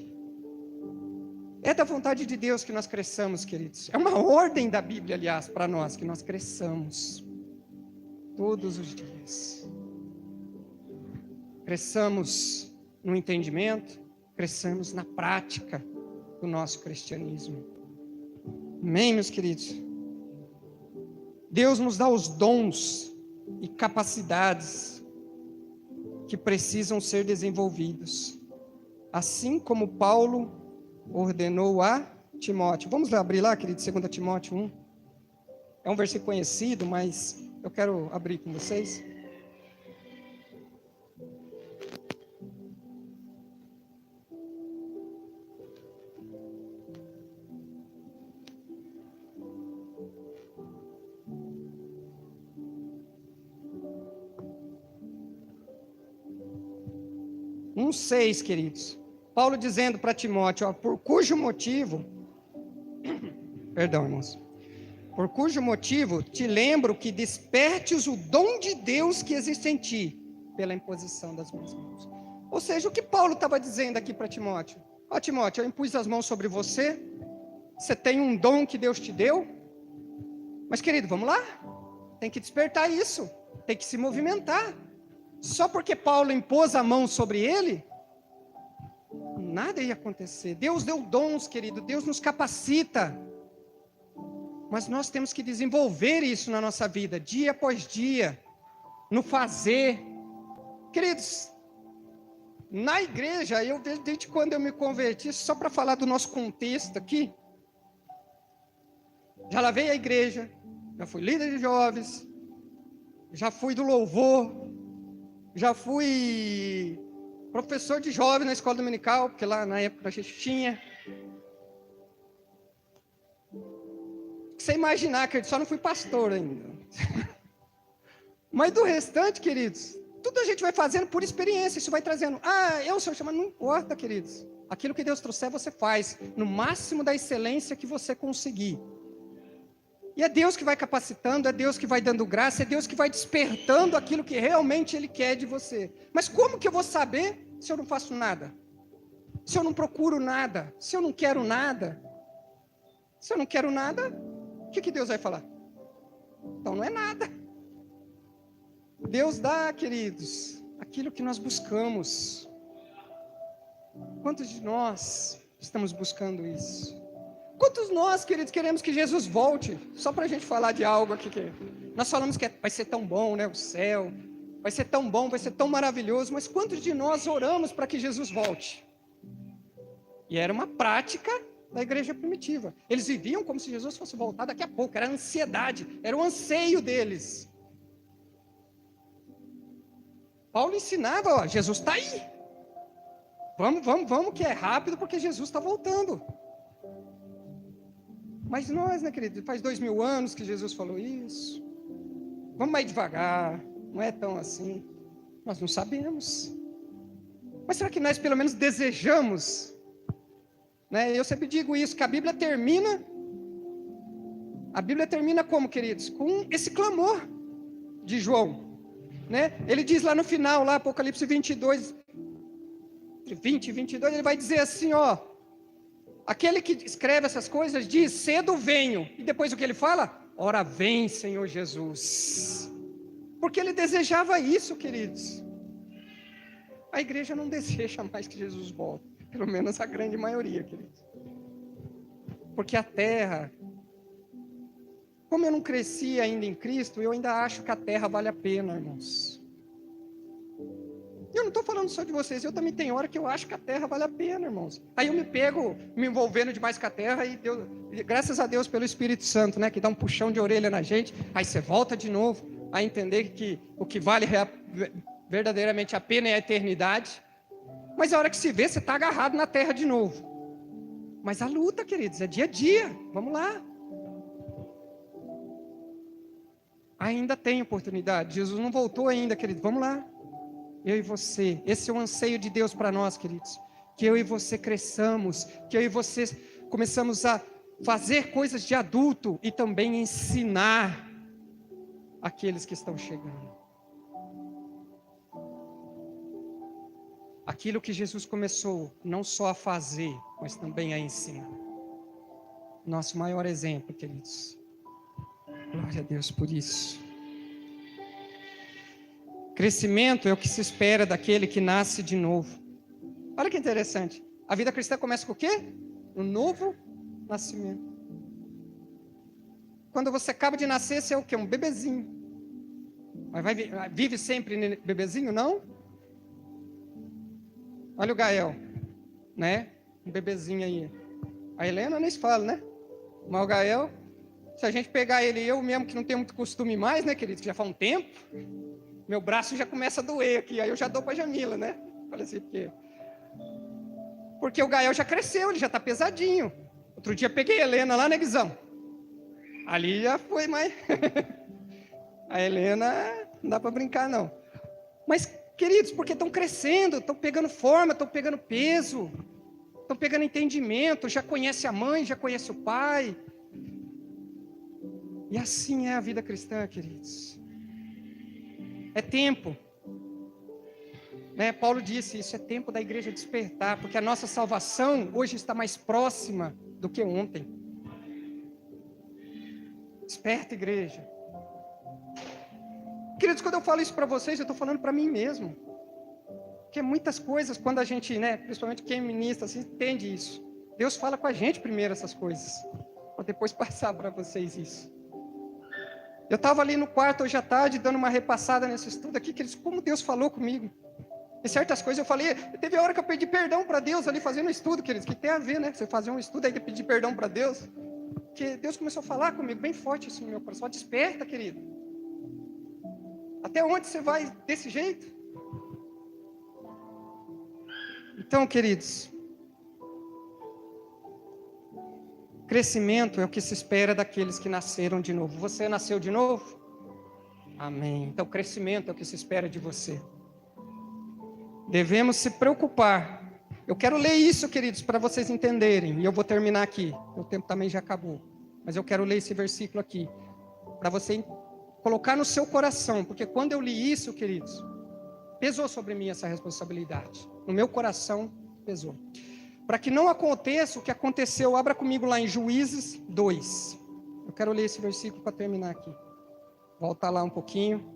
É da vontade de Deus que nós cresçamos, queridos. É uma ordem da Bíblia, aliás, para nós, que nós cresçamos todos os dias. Cresçamos no entendimento, cresçamos na prática do nosso cristianismo. Amém, meus queridos? Deus nos dá os dons e capacidades que precisam ser desenvolvidos. Assim como Paulo ordenou a Timóteo. Vamos lá abrir lá, querido, 2 Timóteo 1. É um versículo conhecido, mas eu quero abrir com vocês. Uns 6, queridos. Paulo dizendo para Timóteo, ó, por cujo motivo, perdão, irmãos, por cujo motivo te lembro que despertes o dom de Deus que existe em ti, pela imposição das minhas mãos. Ou seja, o que Paulo estava dizendo aqui para Timóteo? Ó, Timóteo, eu impus as mãos sobre você, você tem um dom que Deus te deu, mas querido, vamos lá, tem que despertar isso, tem que se movimentar. Só porque Paulo impôs a mão sobre ele, nada ia acontecer. Deus deu dons, querido, Deus nos capacita. Mas nós temos que desenvolver isso na nossa vida, dia após dia, no fazer. Queridos, na igreja, eu desde quando eu me converti, só para falar do nosso contexto aqui, já lavei a igreja, já fui líder de jovens, já fui do louvor, já fui professor de jovem na escola dominical, porque lá na época a gente tinha. Você imaginar, queridos, só não fui pastor ainda. Mas do restante, queridos, tudo a gente vai fazendo por experiência, isso vai trazendo. Eu sou chamado, não importa, queridos. Aquilo que Deus trouxer, você faz, no máximo da excelência que você conseguir. E é Deus que vai capacitando, é Deus que vai dando graça, é Deus que vai despertando aquilo que realmente Ele quer de você. Mas como que eu vou saber se eu não faço nada? Se eu não procuro nada? Se eu não quero nada? Se eu não quero nada, o que Deus vai falar? Então não é nada. Deus dá, queridos, aquilo que nós buscamos. Quantos de nós estamos buscando isso? Quantos nós, queridos, queremos que Jesus volte? Só para a gente falar de algo aqui que nós falamos que vai ser tão bom, né? O céu vai ser tão bom, vai ser tão maravilhoso. Mas quantos de nós oramos para que Jesus volte? E era uma prática da igreja primitiva. Eles viviam como se Jesus fosse voltar daqui a pouco. Era a ansiedade, era o anseio deles. Paulo ensinava, ó, Jesus está aí. Vamos, que é rápido porque Jesus está voltando. Mas nós, né, querido, faz 2000 anos que Jesus falou isso. Vamos mais devagar, não é tão assim. Nós não sabemos. Mas será que nós pelo menos desejamos? Né? Eu sempre digo isso, que a Bíblia termina como, queridos? Com esse clamor de João. Né? Ele diz lá no final, lá, Apocalipse 22, 20 e 22, ele vai dizer assim, ó. Aquele que escreve essas coisas diz, cedo venho. E depois o que ele fala? Ora vem, Senhor Jesus. Porque ele desejava isso, queridos. A igreja não deseja mais que Jesus volte. Pelo menos a grande maioria, queridos. Porque a terra, como eu não cresci ainda em Cristo, eu ainda acho que a terra vale a pena, irmãos. Eu não estou falando só de vocês, eu também tenho hora que eu acho que a terra vale a pena, irmãos. Aí eu me pego me envolvendo demais com a terra e Deus, graças a Deus pelo Espírito Santo, né, que dá um puxão de orelha na gente, aí você volta de novo a entender que o que vale verdadeiramente a pena é a eternidade. Mas a hora que se vê, você está agarrado na terra de novo. Mas a luta, queridos, é dia a dia, vamos lá. Ainda tem oportunidade. Jesus não voltou ainda, querido. Vamos lá. Eu e você. Esse é o anseio de Deus para nós, queridos. Que eu e você cresçamos. Que eu e você começamos a fazer coisas de adulto e também ensinar aqueles que estão chegando. Aquilo que Jesus começou não só a fazer, mas também a ensinar. Nosso maior exemplo, queridos. Glória a Deus por isso. Crescimento é o que se espera daquele que nasce de novo. Olha que interessante. A vida cristã começa com o quê? Um novo nascimento. Quando você acaba de nascer, você é o quê? Um bebezinho. Mas vive sempre bebezinho, não? Olha o Gael, né? Um bebezinho aí. A Helena nem se fala, né? Mas o Gael, se a gente pegar ele, eu mesmo que não tenho muito costume mais, né, querido? Que já faz um tempo, meu braço já começa a doer aqui. Aí eu já dou pra Jamila, né? Falei assim, porque o Gael já cresceu, ele já tá pesadinho. Outro dia peguei a Helena lá, né, Guizão? Ali já foi mais... A Helena, não dá pra brincar, não. Mas, queridos, porque estão crescendo, estão pegando forma, estão pegando peso, estão pegando entendimento, já conhece a mãe, já conhece o pai. E assim é a vida cristã, queridos. É tempo. Né? Paulo disse, isso é tempo da igreja despertar, porque a nossa salvação hoje está mais próxima do que ontem. Desperta, igreja. Queridos, quando eu falo isso para vocês, eu estou falando para mim mesmo. Porque muitas coisas, quando a gente, né, principalmente quem é ministra, assim, entende isso. Deus fala com a gente primeiro essas coisas, para depois passar para vocês isso. Eu estava ali no quarto hoje à tarde, dando uma repassada nesse estudo aqui, queridos, como Deus falou comigo. E certas coisas eu falei, teve a hora que eu pedi perdão para Deus ali fazendo um estudo, queridos, que tem a ver, né? Você fazer um estudo aí de pedir perdão para Deus. Porque Deus começou a falar comigo bem forte isso no meu coração. Desperta, querido. Até onde você vai desse jeito? Então, queridos, crescimento é o que se espera daqueles que nasceram de novo. Você nasceu de novo? Amém. Então, crescimento é o que se espera de você. Devemos se preocupar. Eu quero ler isso, queridos, para vocês entenderem. E eu vou terminar aqui. O tempo também já acabou. Mas eu quero ler esse versículo aqui. Para você colocar no seu coração. Porque quando eu li isso, queridos, pesou sobre mim essa responsabilidade. No meu coração, pesou. Para que não aconteça o que aconteceu, abra comigo lá em Juízes 2. Eu quero ler esse versículo para terminar aqui. Volta lá um pouquinho.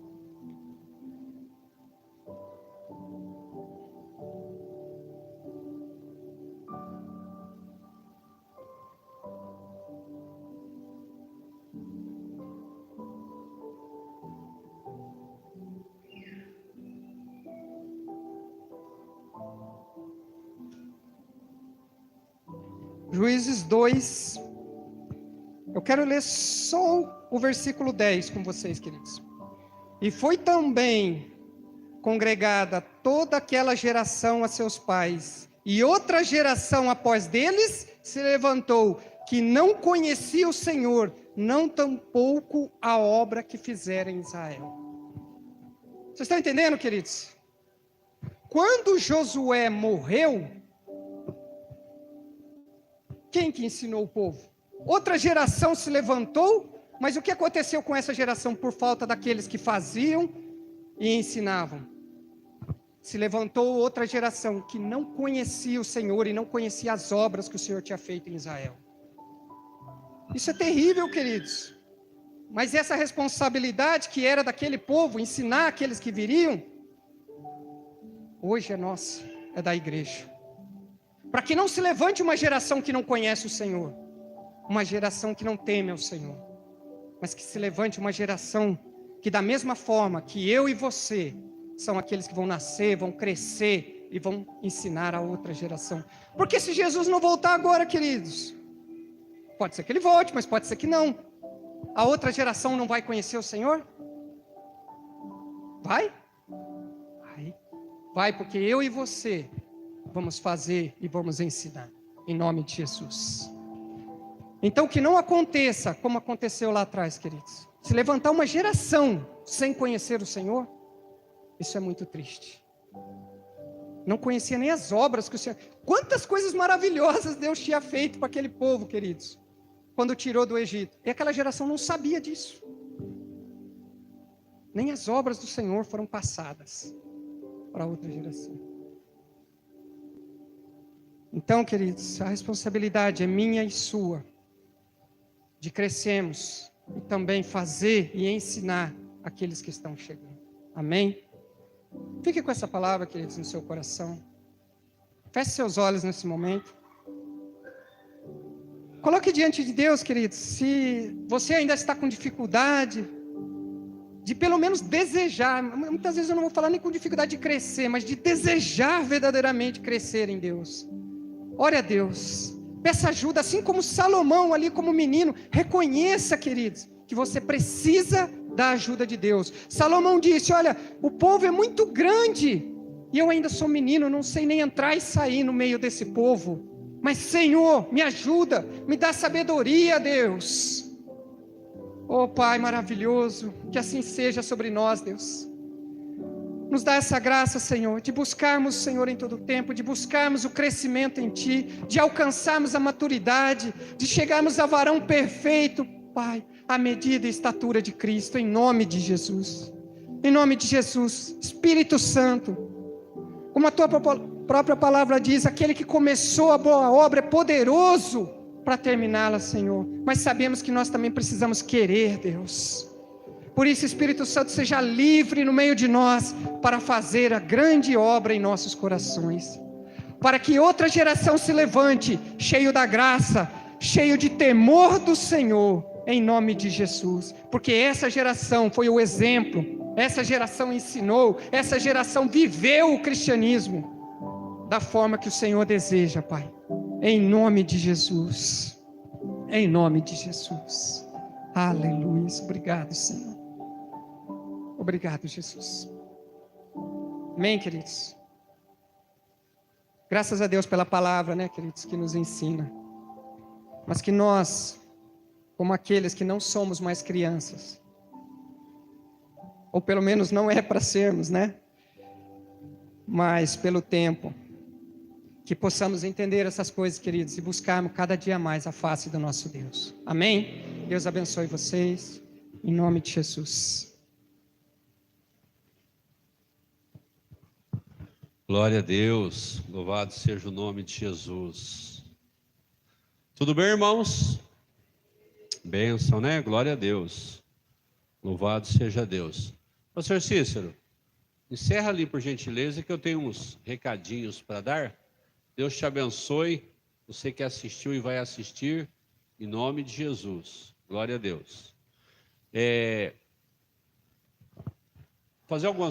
Juízes 2, eu quero ler só o versículo 10 com vocês, queridos. E foi também congregada toda aquela geração a seus pais, e outra geração após deles se levantou, que não conhecia o Senhor, não tampouco a obra que fizera em Israel. Vocês estão entendendo, queridos? Quando Josué morreu, quem que ensinou o povo? Outra geração se levantou, mas o que aconteceu com essa geração por falta daqueles que faziam e ensinavam? Se levantou outra geração que não conhecia o Senhor e não conhecia as obras que o Senhor tinha feito em Israel. Isso é terrível, queridos. Mas essa responsabilidade que era daquele povo, ensinar aqueles que viriam, hoje é nossa, é da igreja. Para que não se levante uma geração que não conhece o Senhor, uma geração que não teme ao Senhor, mas que se levante uma geração que da mesma forma que eu e você, são aqueles que vão nascer, vão crescer e vão ensinar a outra geração. Porque se Jesus não voltar agora, queridos, pode ser que ele volte, mas pode ser que não. A outra geração não vai conhecer o Senhor? Vai? Vai, porque eu e você vamos fazer e vamos ensinar, em nome de Jesus. Então que não aconteça como aconteceu lá atrás, queridos. se levantar uma geração sem conhecer o Senhor, isso é muito triste. Não conhecia nem as obras que o Senhor... Quantas coisas maravilhosas Deus tinha feito para aquele povo, queridos, quando tirou do Egito. E aquela geração não sabia disso. Nem as obras do Senhor foram passadas para outra geração. Então, queridos, a responsabilidade é minha e sua, de crescermos e também fazer e ensinar aqueles que estão chegando. Amém? Fique com essa palavra, queridos, no seu coração. Feche seus olhos nesse momento. Coloque diante de Deus, queridos, se você ainda está com dificuldade de pelo menos desejar, muitas vezes eu não vou falar nem com dificuldade de crescer, mas de desejar verdadeiramente crescer em Deus. Ore a Deus, peça ajuda, assim como Salomão ali como menino, reconheça, queridos, que você precisa da ajuda de Deus. Salomão disse, olha, o povo é muito grande, e eu ainda sou menino, não sei nem entrar e sair no meio desse povo, mas Senhor, me ajuda, me dá sabedoria, Deus. Oh Pai maravilhoso, que assim seja sobre nós, Deus. Nos dá essa graça, Senhor, de buscarmos o Senhor em todo o tempo, de buscarmos o crescimento em Ti, de alcançarmos a maturidade, de chegarmos a varão perfeito, Pai, à medida e estatura de Cristo, em nome de Jesus. Em nome de Jesus, Espírito Santo, como a Tua própria palavra diz, aquele que começou a boa obra é poderoso para terminá-la, Senhor. Mas sabemos que nós também precisamos querer, Deus. Por isso, Espírito Santo, seja livre no meio de nós para fazer a grande obra em nossos corações. Para que outra geração se levante, cheio da graça, cheio de temor do Senhor, em nome de Jesus. Porque essa geração foi o exemplo, essa geração ensinou, essa geração viveu o cristianismo da forma que o Senhor deseja, Pai. Em nome de Jesus. Em nome de Jesus. Aleluia. Obrigado, Senhor. Obrigado, Jesus. Amém, queridos? Graças a Deus pela palavra, né, queridos, que nos ensina. Mas que nós, como aqueles que não somos mais crianças, ou pelo menos não é para sermos, né? Mas pelo tempo, que possamos entender essas coisas, queridos, e buscarmos cada dia mais a face do nosso Deus. Amém? Deus abençoe vocês, em nome de Jesus. Glória a Deus, louvado seja o nome de Jesus. Tudo bem, irmãos? Bênção, né? Glória a Deus. Louvado seja Deus. Pastor Cícero, encerra ali por gentileza que eu tenho uns recadinhos para dar. Deus te abençoe, você que assistiu e vai assistir, em nome de Jesus. Glória a Deus. Fazer algumas